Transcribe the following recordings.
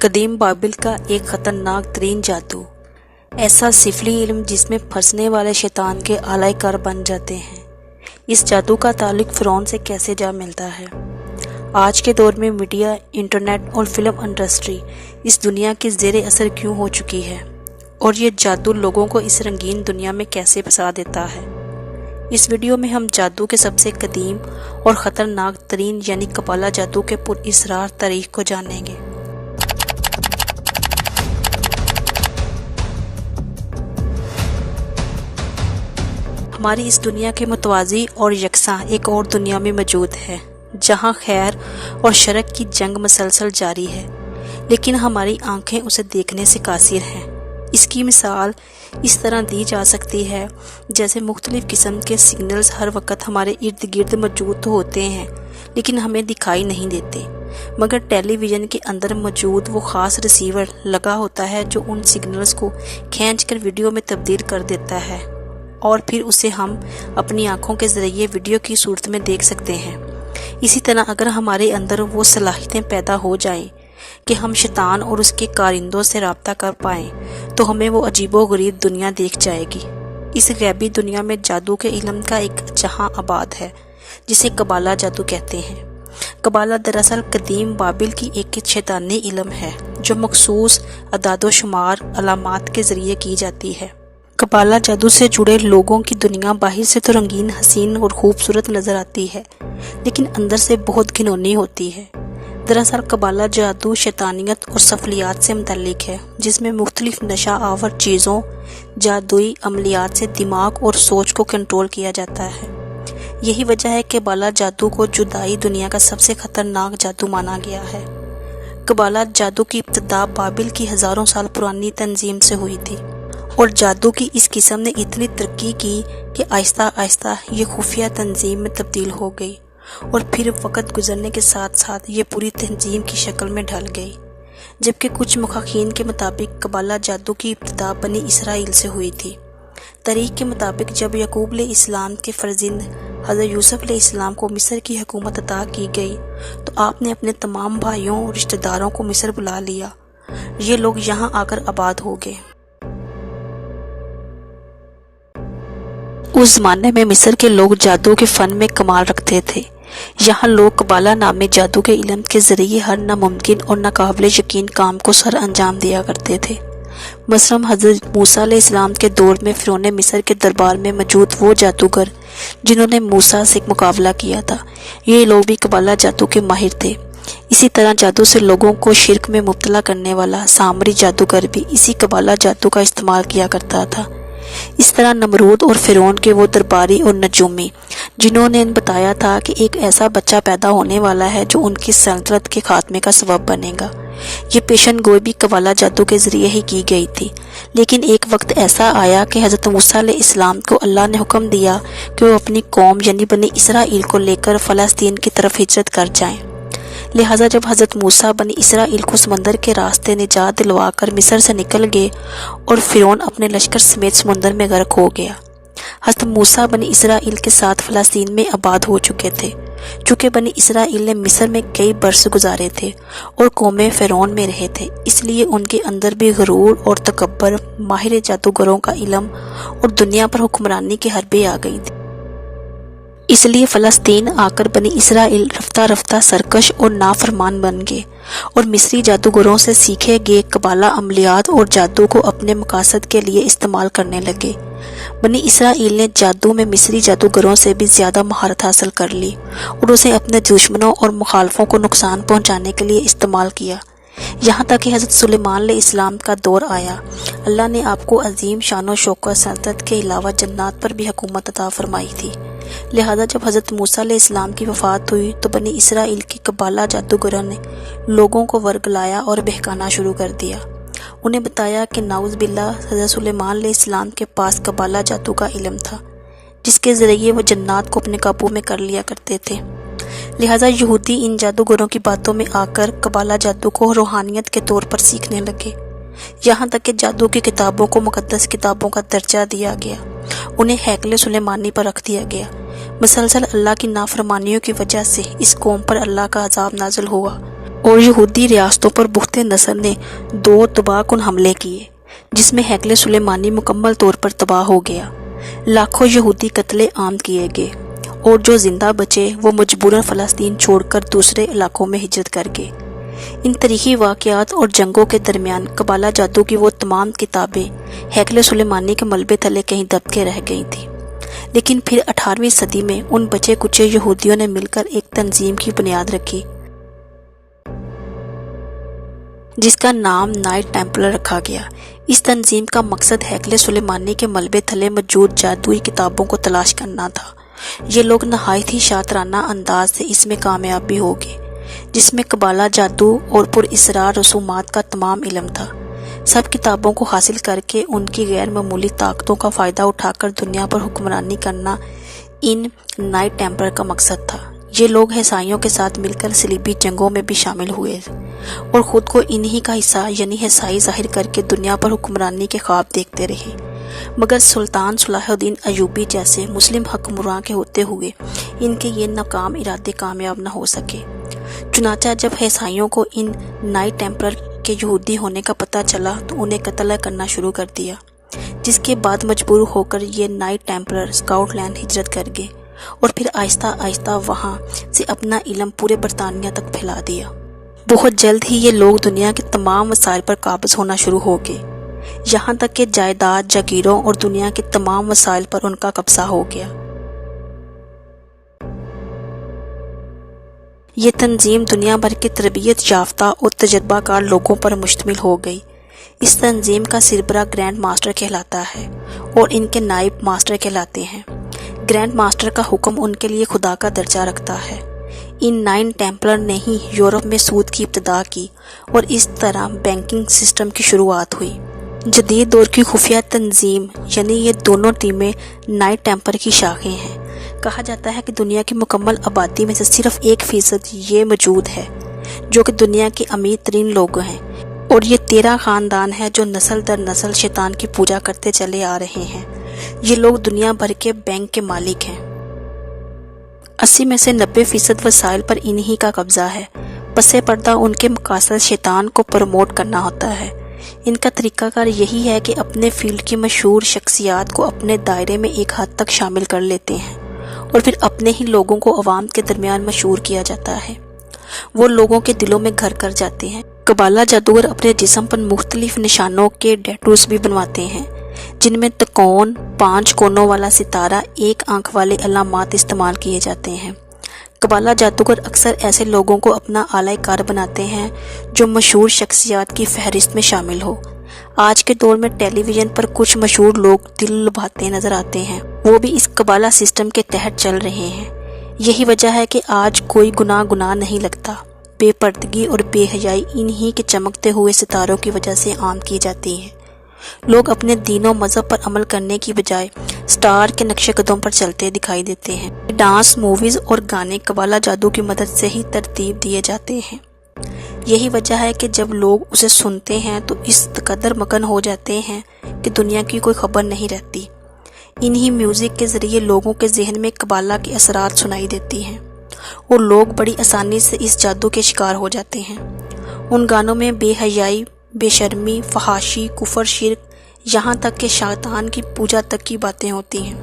قدیم بابل کا ایک خطرناک ترین جادو، ایسا سفلی علم جس میں پھنسنے والے شیطان کے آلہ کار بن جاتے ہیں۔ اس جادو کا تعلق فرعون سے کیسے جا ملتا ہے؟ آج کے دور میں میڈیا، انٹرنیٹ اور فلم انڈسٹری اس دنیا کے زیر اثر کیوں ہو چکی ہے، اور یہ جادو لوگوں کو اس رنگین دنیا میں کیسے پھنسا دیتا ہے؟ اس ویڈیو میں ہم جادو کے سب سے قدیم اور خطرناک ترین یعنی کبالہ جادو کے پر اسرار تاریخ کو جانیں گے۔ ہماری اس دنیا کے متوازی اور یکساں ایک اور دنیا میں موجود ہے، جہاں خیر اور شر کی جنگ مسلسل جاری ہے، لیکن ہماری آنکھیں اسے دیکھنے سے قاصر ہیں۔ اس کی مثال اس طرح دی جا سکتی ہے جیسے مختلف قسم کے سگنلز ہر وقت ہمارے ارد گرد موجود تو ہوتے ہیں، لیکن ہمیں دکھائی نہیں دیتے، مگر ٹیلی ویژن کے اندر موجود وہ خاص ریسیور لگا ہوتا ہے جو ان سگنلز کو کھینچ کر ویڈیو میں تبدیل کر دیتا ہے، اور پھر اسے ہم اپنی آنکھوں کے ذریعے ویڈیو کی صورت میں دیکھ سکتے ہیں۔ اسی طرح اگر ہمارے اندر وہ صلاحیتیں پیدا ہو جائیں کہ ہم شیطان اور اس کے کارندوں سے رابطہ کر پائیں تو ہمیں وہ عجیب و غریب دنیا دیکھ جائے گی۔ اس غیبی دنیا میں جادو کے علم کا ایک جہاں آباد ہے جسے کبالہ جادو کہتے ہیں۔ کبالہ دراصل قدیم بابل کی ایک شیطانی علم ہے جو مخصوص اعداد و شمار علامات کے ذریعے کی جاتی ہے۔ کبالہ جادو سے جڑے لوگوں کی دنیا باہر سے تو رنگین، حسین اور خوبصورت نظر آتی ہے، لیکن اندر سے بہت گھنونی ہوتی ہے۔ دراصل کبالہ جادو شیطانیت اور سفلیات سے متعلق ہے، جس میں مختلف نشہ آور چیزوں، جادوئی عملیات سے دماغ اور سوچ کو کنٹرول کیا جاتا ہے۔ یہی وجہ ہے کہ کبالہ جادو کو جدائی دنیا کا سب سے خطرناک جادو مانا گیا ہے۔ کبالہ جادو کی ابتدا بابل کی ہزاروں سال پرانی تنظیم سے ہوئی تھی، اور جادو کی اس قسم نے اتنی ترقی کی کہ آہستہ آہستہ یہ خفیہ تنظیم میں تبدیل ہو گئی، اور پھر وقت گزرنے کے ساتھ ساتھ یہ پوری تنظیم کی شکل میں ڈھل گئی۔ جبکہ کچھ محققین کے مطابق کبالہ جادو کی ابتدا بنی اسرائیل سے ہوئی تھی۔ تاریخ کے مطابق جب یعقوب علیہ السلام کے فرزند حضرت یوسف علیہ السلام کو مصر کی حکومت عطا کی گئی تو آپ نے اپنے تمام بھائیوں اور رشتہ داروں کو مصر بلا لیا۔ یہ لوگ یہاں آ کر آباد ہو گئے۔ اس زمانے میں مصر کے لوگ جادو کے فن میں کمال رکھتے تھے۔ یہاں لوگ کبالہ نامی جادو کے علم کے ذریعے ہر ناممکن اور ناقابل یقین کام کو سر انجام دیا کرتے تھے۔ مثلاً حضرت موسیٰ علیہ السلام کے دور میں فرعون مصر کے دربار میں موجود وہ جادوگر جنہوں نے موسیٰ سے مقابلہ کیا تھا، یہ لوگ بھی کبالہ جادو کے ماہر تھے۔ اسی طرح جادو سے لوگوں کو شرک میں مبتلا کرنے والا سامری جادوگر بھی اسی کبالہ جادو کا استعمال کیا کرتا تھا۔ اس طرح نمرود اور فرعون کے وہ درباری اور نجومی جنہوں نے بتایا تھا کہ ایک ایسا بچہ پیدا ہونے والا ہے جو ان کی سلطنت کے خاتمے کا سبب بنے گا، یہ پیشن گوئی بھی کبالہ جادو کے ذریعے ہی کی گئی تھی۔ لیکن ایک وقت ایسا آیا کہ حضرت موسیٰ علیہ السلام کو اللہ نے حکم دیا کہ وہ اپنی قوم یعنی بنی اسرائیل کو لے کر فلسطین کی طرف ہجرت کر جائیں۔ لہٰذا جب حضرت موسیٰ بنی اسرائیل کو سمندر کے راستے نجات دلوا کر مصر سے نکل گئے اور فرعون اپنے لشکر سمیت سمندر میں غرق ہو گیا، حضرت موسیٰ بنی اسرائیل کے ساتھ فلسطین میں آباد ہو چکے تھے۔ چونکہ بنی اسرائیل نے مصر میں کئی برس گزارے تھے اور قوم فرعون میں رہے تھے، اس لیے ان کے اندر بھی غرور اور تکبر، ماہر جادوگروں کا علم اور دنیا پر حکمرانی کی حربیں آ گئی تھی۔ اس لیے فلسطین آ کر بنی اسرائیل رفتہ رفتہ سرکش اور نافرمان بن گئے، اور مصری جادوگروں سے سیکھے گئے کبالہ عملیات اور جادو کو اپنے مقاصد کے لیے استعمال کرنے لگے۔ بنی اسرائیل نے جادو میں مصری جادوگروں سے بھی زیادہ مہارت حاصل کر لی اور اسے اپنے دشمنوں اور مخالفوں کو نقصان پہنچانے کے لیے استعمال کیا، یہاں تک کہ حضرت سلیمان علیہ السلام کا دور آیا۔ اللہ نے آپ کو عظیم شان و شوکت سلطنت کے علاوہ جنات پر بھی حکومت عطا فرمائی تھی۔ لہذا جب حضرت موسیٰ علیہ السلام کی وفات ہوئی تو بنی اسرائیل کی کبالہ جادوگروں نے لوگوں کو ورگلایا اور بہکانا شروع کر دیا۔ انہیں بتایا کہ نعوذ باللہ حضرت سلیمان علیہ السلام کے پاس کبالہ جادو کا علم تھا، جس کے ذریعے وہ جنات کو اپنے قابو میں کر لیا کرتے تھے۔ لہذا یہودی ان جادوگروں کی باتوں میں آ کر کبالہ جادو کو روحانیت کے طور پر سیکھنے لگے، یہاں تک کہ جادو کی کتابوں کو مقدس کتابوں کا درجہ دیا گیا، انہیں ہیکل سلیمانی پر رکھ دیا گیا۔ مسلسل اللہ کی نافرمانیوں کی وجہ سے اس قوم پر اللہ کا عذاب نازل ہوا اور یہودی ریاستوں پر بخت نصر نے 2 تباہ کن حملے کیے جس میں ہیکل سلیمانی مکمل طور پر تباہ ہو گیا۔ لاکھوں یہودی قتل عام کیے گئے اور جو زندہ بچے وہ مجبوراً فلسطین چھوڑ کر دوسرے علاقوں میں ہجرت کر گئے۔ ان تاریخی واقعات اور جنگوں کے درمیان قبالہ جادو کی وہ تمام کتابیں ہیکل سلیمانی کے ملبے تلے کہیں دب کے رہ گئی تھیں، لیکن پھر 18ویں صدی میں ان بچے کچے یہودیوں نے مل کر ایک تنظیم کی بنیاد رکھی جس کا نام نائٹ ٹیمپلر رکھا گیا۔ اس تنظیم کا مقصد ہیکل سلیمانی کے ملبے تلے موجود جادوئی کتابوں کو تلاش کرنا تھا۔ یہ لوگ نہایت ہی شاطرانہ انداز سے اس میں کامیاب بھی ہو گئے، جس میں قبالہ جادو اور پر اسرار رسومات کا تمام علم تھا۔ سب کتابوں کو حاصل کر کے ان کی غیر معمولی طاقتوں کا فائدہ اٹھا کر دنیا پر حکمرانی کرنا ان نائٹ ٹیمپلر کا مقصد تھا۔ یہ لوگ عیسائیوں کے ساتھ مل کر صلیبی جنگوں میں بھی شامل ہوئے اور خود کو انہی کا حصہ یعنی عیسائی ظاہر کر کے دنیا پر حکمرانی کے خواب دیکھتے رہے، مگر سلطان صلاح الدین ایوبی جیسے مسلم حکمراں کے ہوتے ہوئے ان کے یہ ناکام ارادے کامیاب نہ ہو سکے۔ چنانچہ جب عیسائیوں کو ان نائٹ ٹیمپلر کے یہودی ہونے کا پتہ چلا تو انہیں قتل کرنا شروع کر دیا، جس کے بعد مجبور ہو کر یہ نائٹ ٹیمپلر اسکاٹ لینڈ ہجرت کر گئے اور پھر آہستہ آہستہ وہاں سے اپنا علم پورے برطانیہ تک پھیلا دیا۔ بہت جلد ہی یہ لوگ دنیا کے تمام وسائل پر قابض ہونا شروع ہو گئے، یہاں تک کہ جائیداد، جاگیروں اور دنیا کے تمام وسائل پر ان کا قبضہ ہو گیا۔ یہ تنظیم دنیا بھر کے تربیت یافتہ اور تجربہ کار لوگوں پر مشتمل ہو گئی۔ اس تنظیم کا سربراہ گرینڈ ماسٹر کہلاتا ہے اور ان کے نائب ماسٹر کہلاتے ہیں۔ گرینڈ ماسٹر کا حکم ان کے لیے خدا کا درجہ رکھتا ہے۔ ان نائن ٹیمپلر نے ہی یورپ میں سود کی ابتدا کی اور اس طرح بینکنگ سسٹم کی شروعات ہوئی۔ جدید دور کی خفیہ تنظیم یعنی یہ دونوں ٹیمیں نائٹ ٹیمپلر کی شاخیں ہیں۔ کہا جاتا ہے کہ دنیا کی مکمل آبادی میں سے صرف 1% یہ موجود ہے جو کہ دنیا کے امیر ترین لوگ ہیں، اور یہ 13 خاندان ہیں جو نسل در نسل شیطان کی پوجا کرتے چلے آ رہے ہیں۔ یہ لوگ دنیا بھر کے بینک کے مالک ہیں۔ 80 میں سے 90% وسائل پر انہی کا قبضہ ہے۔ پس پردہ ان کے مقاصد شیطان کو پروموٹ کرنا ہوتا ہے۔ ان کا طریقہ کار یہی ہے کہ اپنے فیلڈ کی مشہور شخصیات کو اپنے دائرے میں ایک حد تک شامل کر لیتے ہیں اور پھر اپنے ہی لوگوں کو عوام کے درمیان مشہور کیا جاتا ہے۔ وہ لوگوں کے دلوں میں گھر کر جاتے ہیں۔ قبالہ جادوگر اپنے جسم پر مختلف نشانوں کے ٹیٹوز بھی بنواتے ہیں، جن میں تکون، 5 کونوں والا ستارہ، 1 آنکھ والے علامات استعمال کیے جاتے ہیں۔ قبالہ جادوگر اکثر ایسے لوگوں کو اپنا اعلی کار بناتے ہیں جو مشہور شخصیات کی فہرست میں شامل ہو۔ آج کے دور میں ٹیلی ویژن پر کچھ مشہور لوگ دل لبھاتے نظر آتے ہیں، وہ بھی اس قبالہ سسٹم کے تحت چل رہے ہیں۔ یہی وجہ ہے کہ آج کوئی گناہ نہیں لگتا۔ بے پردگی اور بے حیائی انہی کے چمکتے ہوئے ستاروں کی وجہ سے عام کی جاتی ہے۔ لوگ اپنے دین و مذہب پر عمل کرنے کی بجائے سٹار کے نقش قدم پر چلتے دکھائی دیتے ہیں۔ ڈانس، موویز اور گانے قبالہ جادو کی مدد سے ہی ترتیب دیے جاتے ہیں۔ یہی وجہ ہے کہ جب لوگ اسے سنتے ہیں تو اس قدر مگن ہو جاتے ہیں کہ دنیا کی کوئی خبر نہیں رہتی۔ انہی میوزک کے ذریعے لوگوں کے ذہن میں قبالہ کے اثرات سنائی دیتی ہیں اور لوگ بڑی آسانی سے اس جادو کے شکار ہو جاتے ہیں۔ ان گانوں میں بے حیائی، بے شرمی، فحاشی، کفر، شرک، یہاں تک کہ شیطان کی پوجا تک کی باتیں ہوتی ہیں،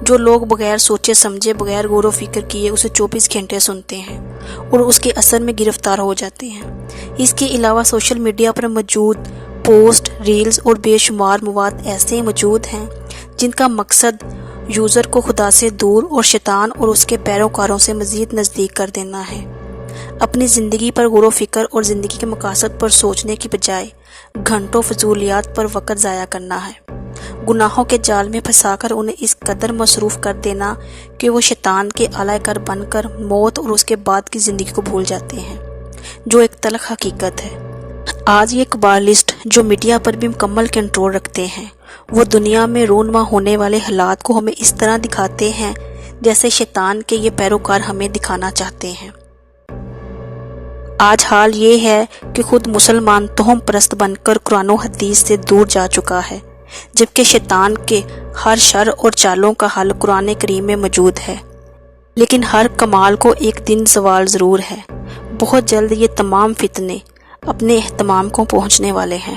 جو لوگ بغیر سوچے سمجھے، بغیر غور و فکر کیے اسے 24 گھنٹے سنتے ہیں اور اس کے اثر میں گرفتار ہو جاتے ہیں۔ اس کے علاوہ سوشل میڈیا پر موجود پوسٹ، ریلز اور بے شمار مواد ایسے موجود ہیں جن کا مقصد یوزر کو خدا سے دور اور شیطان اور اس کے پیروکاروں سے مزید نزدیک کر دینا ہے۔ اپنی زندگی پر غور و فکر اور زندگی کے مقاصد پر سوچنے کی بجائے گھنٹوں فضولیات پر وقت ضائع کرنا ہے۔ گناہوں کے جال میں پھنسا کر انہیں اس قدر مصروف کر دینا کہ وہ شیطان کے اعلی کار بن کر موت اور اس کے بعد کی زندگی کو بھول جاتے ہیں، جو ایک تلخ حقیقت ہے۔ آج یہ قبالسٹ جو میڈیا پر بھی مکمل کنٹرول رکھتے ہیں، وہ دنیا میں رونما ہونے والے حالات کو ہمیں اس طرح دکھاتے ہیں جیسے شیطان کے یہ پیروکار ہمیں دکھانا چاہتے ہیں۔ آج حال یہ ہے کہ خود مسلمان توہم پرست بن کر قرآن و حدیث سے دور جا چکا ہے، جبکہ شیطان کے ہر شر اور چالوں کا حل قرآن کریم میں موجود ہے۔ لیکن ہر کمال کو ایک دن زوال ضرور ہے۔ بہت جلد یہ تمام فتنے اپنے اہتمام کو پہنچنے والے ہیں۔